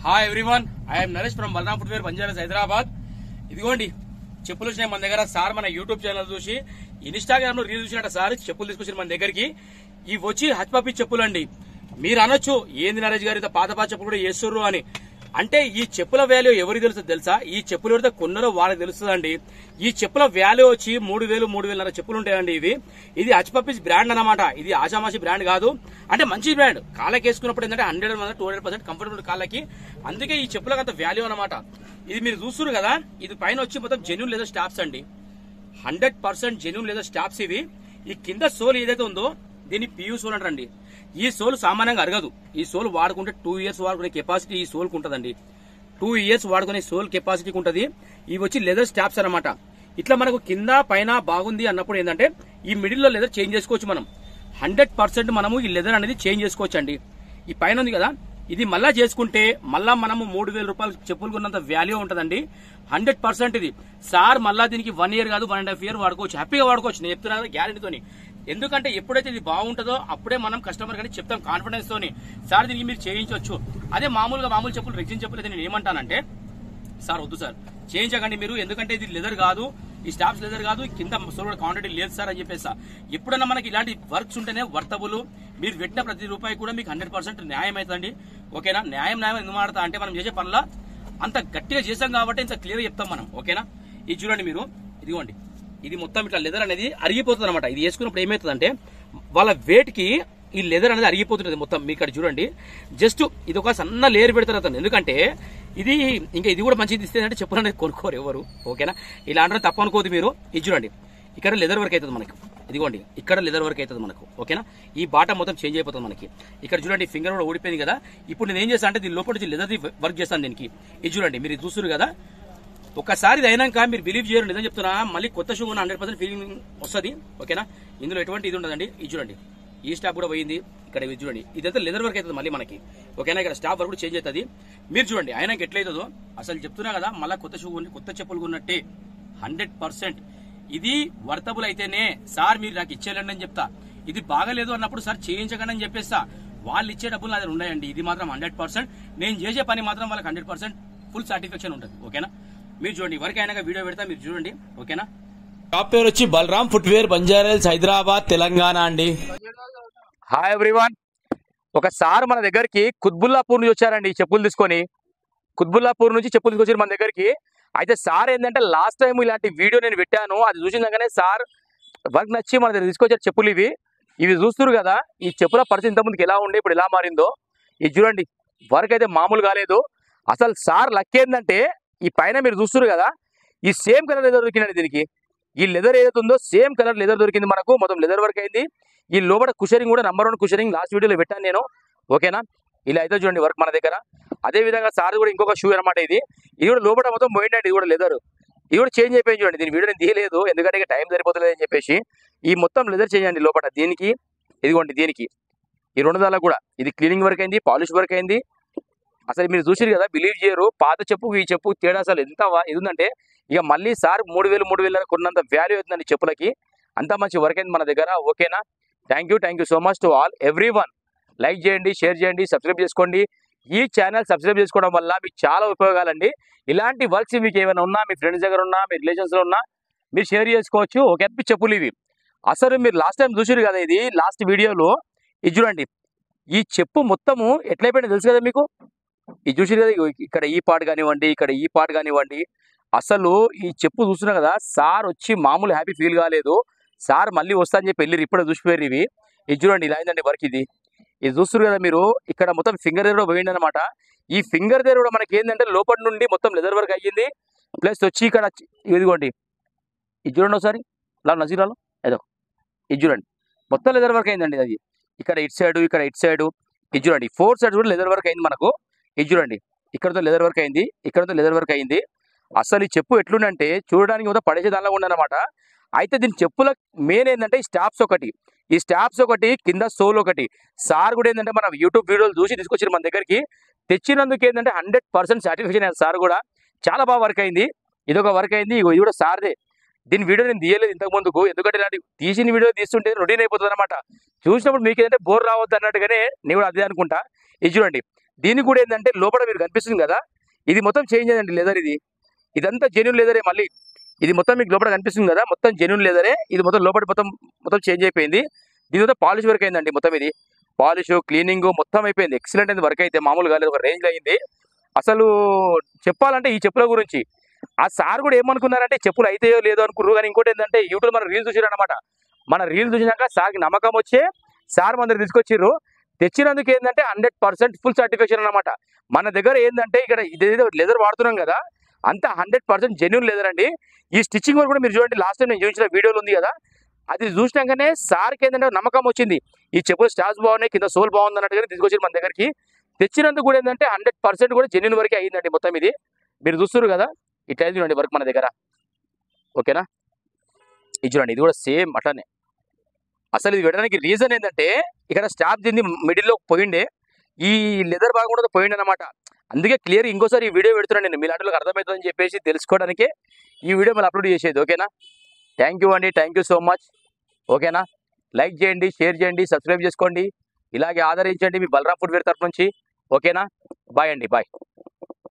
Hi everyone, I'm Naresh from Balaram footwear Banjaras Hyderabad. ఇదిగోండి చెప్పులు వచ్చినాయి మన దగ్గర. సార్ మన యూట్యూబ్ ఛానల్ చూసి ఇన్స్టాగ్రామ్ లో రీల్ చూసినట్టు సార్ చెప్పులు తీసుకొచ్చిన మన దగ్గరికి. ఇవి వచ్చి హచ్పప్పి చెప్పులు అండి. మీరు అనొచ్చు ఏంది నరేష్ గారు ఇంత పాత చెప్పులు కూడా చేస్తుర్రు అని. అంటే ఈ చెప్పుల వాల్యూ ఎవరికి తెలుసా? ఈ చెప్పులు ఎవరితో కొన్నారో వాళ్ళకి తెలుస్తుందండి. ఈ చెప్పుల వాల్యూ వచ్చి 3,000 3,500 చెప్పులు ఉంటాయండి. ఇది హచ్పప్పీస్ బ్రాండ్ అన్నమాట. ఇది ఆషామాషి బ్రాండ్ కాదు, అంటే మంచి బ్రాండ్. కాళ్ళకి వేసుకున్నప్పుడు ఏంటంటే 100-200% కంఫర్టబుల్ కాళ్ళకి. అందుకే ఈ చెప్పులకు అంత వాల్యూ అనమాట. ఇది మీరు చూస్తున్నారు కదా, ఇది పైన వచ్చి మొత్తం జెన్యూన్ లెదర్ స్టాప్స్ అండి. 100% జెన్యూన్ లెదర్ స్టాప్స్ ఇవి. ఈ కింద సోల్ ఏదైతే ఉందో దీన్ని పియూ సోల్ అంటారండి. ఈ సోల్ సామాన్యంగా అరగదు. ఈ సోల్ వాడుకుంటే 2 years వాడుకునే కెపాసిటీ ఈ సోల్కి ఉంటుందండి. 2 years వాడుకునే సోల్ కెపాసిటీకి ఉంటుంది. ఇవి వచ్చి లెదర్ స్టాప్స్ అనమాట. ఇట్లా మనకు కింద పైన బాగుంది అన్నప్పుడు ఏంటంటే ఈ మిడిల్ లో లెదర్ చేంజ్ చేసుకోవచ్చు మనం. 100% మనము ఈ లెదర్ అనేది చేంజ్ చేసుకోవచ్చు అండి. ఈ పైన ఉంది కదా, ఇది మళ్ళా చేసుకుంటే మళ్ళా మనము 3,000 రూపాయలు చెప్పులు కొన్నంత వాల్యూ ఉంటుందండి. 100% ఇది. సార్ మళ్ళా దీనికి 1 year కాదు 1.5 year వాడుకోవచ్చు, హ్యాపీగా వాడుకోవచ్చు. నేను చెప్తున్నా కదా గ్యారెంటీతోని. ఎందుకంటే ఎప్పుడైతే ఇది బాగుంటుందో అప్పుడే మనం కస్టమర్ కానీ చెప్తాం కాన్ఫిడెన్స్ తోని, సార్ దీనికి మీరు చేయించవచ్చు. అదే మామూలు చెప్పులు రెగ్జిన్ చెప్పులు అయితే నేను ఏమంటానంటే, సార్ వద్దు సార్ చేయించకండి మీరు, ఎందుకంటే ఇది లెదర్ కాదు, ఈ స్టాప్స్ లెదర్ కాదు, కింద సోల్ క్వాంటిటీ లేదు సార్ అని చెప్పేసి. ఎప్పుడన్నా మనకి ఇలాంటి వర్క్స్ ఉంటేనే వర్తబుల్. మీరు పెట్టిన ప్రతి రూపాయి కూడా మీకు 100% న్యాయం అవుతుందండి. ఓకేనా? న్యాయం ఎందుకు మాడతా అంటే మనం చేసే పనుల అంత గట్టిగా చేసాం కాబట్టి ఇంత క్లియర్ చెప్తాం మనం. ఓకేనా? ఇది చూడండి మీరు, ఇదిగోండి, ఇది మొత్తం ఇట్లా లెదర్ అనేది అరిగిపోతుంది అనమాట. ఇది వేసుకున్నప్పుడు ఏమవుతుందంటే వాళ్ళ వెయిట్ కి ఈ లెదర్ అనేది అరిగిపోతుంది మొత్తం. మీ ఇక్కడ చూడండి, జస్ట్ ఇది ఒక సన్న లేయర్ పెడతారు అతను. ఎందుకంటే ఇది ఇంకా ఇది కూడా మంచిది ఇస్తే అంటే చెప్పులు అనేది కొనుక్కోరు ఎవరు. ఓకేనా? ఇలా అంటే తప్పు అనుకోదు మీరు. ఇది చూడండి, ఇక్కడ లెదర్ వర్క్ అవుతుంది మనకు. ఇదిగోండి, ఇక్కడ లెదర్ వర్క్ అవుతుంది మనకు. ఓకేనా? ఈ బాటం మొత్తం చేంజ్ అయిపోతుంది మనకి. ఇక్కడ చూడండి, ఫింగర్ కూడా ఓడిపోయింది కదా. ఇప్పుడు నేను ఏం చేస్తాను అంటే దీని లోపల నుంచి లెదర్ వర్క్ చేస్తాను దీనికి. ఇది చూడండి, మీరు చూస్తున్నారు కదా. ఒకసారి ఇది అయినాక మీరు బిలీవ్ చేయరు, నిజం చెప్తున్నా, మళ్ళీ కొత్త షూ ఉన్న 100% ఫీలింగ్ వస్తుంది. ఓకేనా? ఇందులో ఎటువంటి ఇది ఉండదండి. ఇది చూడండి, ఈ స్టాప్ కూడా పోయింది. ఇక్కడ ఇది చూడండి, ఇదంతా లెదర్ వర్క్ అవుతుంది మళ్ళీ మనకి. ఓకేనా? ఇక్కడ స్టాప్ వర్క్ కూడా చేంజ్ అవుతుంది. మీరు చూడండి అయినాక ఎట్లయితుందో. అసలు చెప్తున్నా కదా, మళ్ళీ కొత్త చెప్పులు కొన్నట్టే 100%. ఇది వర్తబుల్ అయితేనే సార్ మీరు నాకు ఇచ్చేయండి అని చెప్తా. ఇది బాగలేదు అన్నప్పుడు సార్ చేయించకండి అని చెప్పేస్తా. వాళ్ళు ఇచ్చే డబ్బులు నా దగ్గర ఉన్నాయండి. ఇది మాత్రం 100%. నేను చేసే పని మాత్రం వాళ్ళకి 100% ఫుల్ సాటిస్ఫాక్షన్ ఉంటుంది. ఓకేనా? మీరు చూడండి, వర్క్ అయినాక వీడియో పెడతా, మీరు చూడండి. ఓకేనా? షాప్ పేరు వచ్చి బలరాం ఫుట్వేర్ బంజారాస్ హైదరాబాద్ తెలంగాణ అండి. హాయ్ ఎవ్రీవన్, ఒకసారి మన దగ్గరికి కుత్బుల్లాపూర్ నుంచి వచ్చారండి ఈ చెప్పులు తీసుకొని. కుత్బుల్లాపూర్ నుంచి చెప్పులు తీసుకొచ్చారు మన దగ్గరికి. అయితే సార్ ఏంటంటే లాస్ట్ టైం ఇలాంటి వీడియో నేను పెట్టాను, అది చూసిందగానే సార్ వర్క్ నచ్చి మన దగ్గర తీసుకొచ్చారు చెప్పులు. ఇవి చూస్తున్నారు కదా, ఈ చెప్పుల పరిస్థితి ఇంతకుముందుకు ఎలా ఉండే ఇప్పుడు ఎలా మారిందో. ఇది చూడండి, వర్క్ అయితే మామూలు కాలేదు. అసలు సార్ లక్ ఏంటంటే ఈ పైన మీరు చూస్తున్నారు కదా, ఈ సేమ్ కలర్ లెదర్ దొరికిందండి దీనికి. ఈ లెదర్ ఏదైతే ఉందో సేమ్ కలర్ లెదర్ దొరికింది మనకు. మొత్తం లెదర్ వర్క్ అయింది. ఈ లోపల కుషరింగ్ కూడా నంబర్ 1 కుషరింగ్ లాస్ట్ వీడియోలో పెట్టాను నేను. ఓకేనా? ఇలా అయితే చూడండి వర్క్ మన దగ్గర. అదే విధంగా సార్ కూడా ఇంకొక షూ అనమాట. ఇది కూడా లోపల మొత్తం పోయిందండి. ఇది కూడా లెదర్, ఇది కూడా చేంజ్ అయిపోయింది చూడండి. దీని వీడియో నేను తీయలేదు ఎందుకంటే ఇక టైం సరిపోతలేదు అని చెప్పేసి. ఈ మొత్తం లెదర్ చేంజ్ అండి లోపల దీనికి. ఇదిగోండి, దీనికి ఈ 2 దానికి కూడా ఇది క్లీనింగ్ వర్క్ అయింది, పాలిష్ వర్క్ అయింది. అసలు మీరు చూసారు కదా, బిలీవ్ చేయరు. పాత చెప్పు ఈ చెప్పు తేడా అసలు ఎంత ఇది ఉందంటే, ఇక మళ్ళీ సార్ 3,000 కొన్నంత వాల్యూ అవుతుందండి చెప్పులకి. అంత మంచి వర్క్ అయింది మన దగ్గర. ఓకేనా? Thank you so much to all everyone. Like చేయండి, షేర్ చేయండి, సబ్స్క్రైబ్ చేసుకోండి. ఈ ఛానల్ సబ్స్క్రైబ్ చేసుకోవడం వల్ల మీకు చాలా ఉపయోగాలండి. ఇలాంటి వర్క్స్ మీకు ఏమైనా ఉన్నా, మీ ఫ్రెండ్స్ దగ్గర ఉన్నా, మీ రిలేషన్స్లో ఉన్నా మీరు షేర్ చేసుకోవచ్చు. ఓకే? చెప్పులు ఇవి అసలు మీరు లాస్ట్ టైం చూసారు కదా, ఇది లాస్ట్ వీడియోలో. ఇది చూడండి, ఈ చెప్పు మొత్తము ఎట్లయిపోయిందో తెలుసు కదా మీకు. ఇది చూసారు కదా, ఇక్కడ ఈ పార్ట్ కానివ్వండి, ఇక్కడ ఈ పార్ట్ కానివ్వండి. అసలు ఈ చెప్పు చూస్తున్నా కదా, సార్ వచ్చి మామూలు హ్యాపీ ఫీల్ కాలేదు. సార్ మళ్ళీ వస్తా అని చెప్పి వెళ్ళి ఇప్పుడే చూసిపోయారు ఇవి. ఇది చూడండి, ఇలా అయిందండి వర్క్. ఇది చూస్తున్నారు కదా మీరు, ఇక్కడ మొత్తం ఫింగర్ దగ్గర పోయింది అనమాట. ఈ ఫింగర్ దగ్గర కూడా మనకి ఏంటంటే లోపల నుండి మొత్తం లెదర్ వర్క్ అయ్యింది. ప్లస్ వచ్చి ఇక్కడ ఇదిగోండి, ఇది చూడండి ఒకసారి నజీరాలో ఏదో. ఇది చూడండి, మొత్తం లెదర్ వర్క్ అయిందండి. అది ఇక్కడ ఇటు సైడ్, ఇక్కడ ఇటు సైడ్. ఇది చూడండి, 4 సైడ్ కూడా లెదర్ వర్క్ అయింది మనకు. ఇది చూడండి, ఇక్కడతో లెదర్ వర్క్ అయింది, ఇక్కడతో లెదర్ వర్క్ అయింది. అసలు ఈ చెప్పు ఎట్లుందంటే చూడడానికి మొత్తం పడేసే దానిలో ఉండనమాట. అయితే దీని చెప్పుల మెయిన్ ఏంటంటే ఈ స్టాప్స్ ఒకటి, కింద సోల్ ఒకటి. సార్ కూడా ఏంటంటే మన యూట్యూబ్ వీడియోలు చూసి తీసుకొచ్చారు మన దగ్గరికి. తెచ్చినందుకు ఏంటంటే 100% సాటిస్ఫాక్షన్ అయింది. సార్ కూడా చాలా బాగా వర్క్ అయింది. ఇదొక వర్క్ అయింది. ఇది కూడా సార్దే. దీని వీడియో నేను తీయలేదు ఇంతకు ముందుకు, ఎందుకంటే ఇలాంటి తీసిన వీడియో తీస్తుంటే రొటీన్ అయిపోతుంది అనమాట. చూసినప్పుడు మీకు ఏంటంటే బోర్ రావద్దు అన్నట్టుగానే నేను కూడా అదే అనుకుంటా. ఇది చూడండి, దీనికి కూడా ఏంటంటే లోపల మీరు కనిపిస్తుంది కదా, ఇది మొత్తం చేంజ్ అయ్యండి లెదర్. ఇదంతా జెన్యూన్ లెదరే. మళ్ళీ ఇది మొత్తం మీకు లోపల కనిపిస్తుంది కదా, మొత్తం జెన్యూన్ లెదరే. ఇది మొత్తం లోపల మొత్తం చేంజ్ అయిపోయింది. దీని మొత్తం పాలిష్ వర్క్ అయిందండి. మొత్తం ఇది పాలిష్ క్లీనింగ్ మొత్తం అయిపోయింది. ఎక్సలెంట్ అయింది వర్క్ అయితే, మామూలుగా లేదు, ఒక రేంజ్ అయింది. అసలు చెప్పాలంటే ఈ చెప్పుల గురించి ఆ సార్ కూడా ఏమనుకున్నారంటే చెప్పులు అయితాయో లేదో అనుకున్నారు. కానీ ఇంకోటి ఏంటంటే యూట్యూబ్ మన రీల్ చూసారనమాట. మన రీల్ చూసినాక సార్కి నమ్మకం వచ్చే సార్ మన దగ్గర తీసుకొచ్చిర్రు. తెచ్చినందుకు ఏంటంటే 100% ఫుల్ సర్టిఫికేషన్ అనమాట. మన దగ్గర ఏంటంటే ఇక్కడ ఇదేదో లెదర్ వాడుతున్నాం కదా, అంతా 100% జెన్యూన్ లెదర్ అండి. ఈ స్టిచ్చింగ్ వర్క్ కూడా మీరు చూడండి, లాస్ట్ టైం నేను చూపించిన వీడియోలో ఉంది కదా, అది చూసినాకనే సార్కి ఏంటంటే నమ్మకం వచ్చింది. ఈ చెప్పులు స్టార్స్ బాగున్నాయి, కింద సోల్ బాగుంది అన్నట్టుగానే తీసుకొచ్చి మన దగ్గరికి. తెచ్చినందుకు కూడా ఏంటంటే 100% కూడా జెన్యూన్ వరకే అయ్యిందండి మొత్తం. ఇది మీరు చూస్తున్నారు కదా, ఇట్లా చూడండి వర్క్ మన దగ్గర. ఓకేనా, ఇది చూడండి, ఇది కూడా సేమ్ అట్లానే. అసలు ఇది పెట్టడానికి రీజన్ ఏంటంటే ఇక్కడ స్టాప్ దీన్ని మిడిల్లో పోయిండే, ఈ లెదర్ భాగం కూడా పోయింది అనమాట. అందుకే క్లియర్ ఇంకోసారి ఈ వీడియో పెడుతున్నాను నేను, మీలాంటి అర్థమవుతుందని చెప్పేసి తెలుసుకోవడానికే ఈ వీడియో మళ్ళీ అప్లోడ్ చేసేది. ఓకేనా, థ్యాంక్ యూ అండి, థ్యాంక్ యూ సో మచ్. ఓకేనా, లైక్ చేయండి, షేర్ చేయండి, సబ్స్క్రైబ్ చేసుకోండి, ఇలాగే ఆదరించండి మీ బలరాం ఫుట్వేర్ తరఫు నుంచి. ఓకేనా, బాయ్ అండి, బాయ్.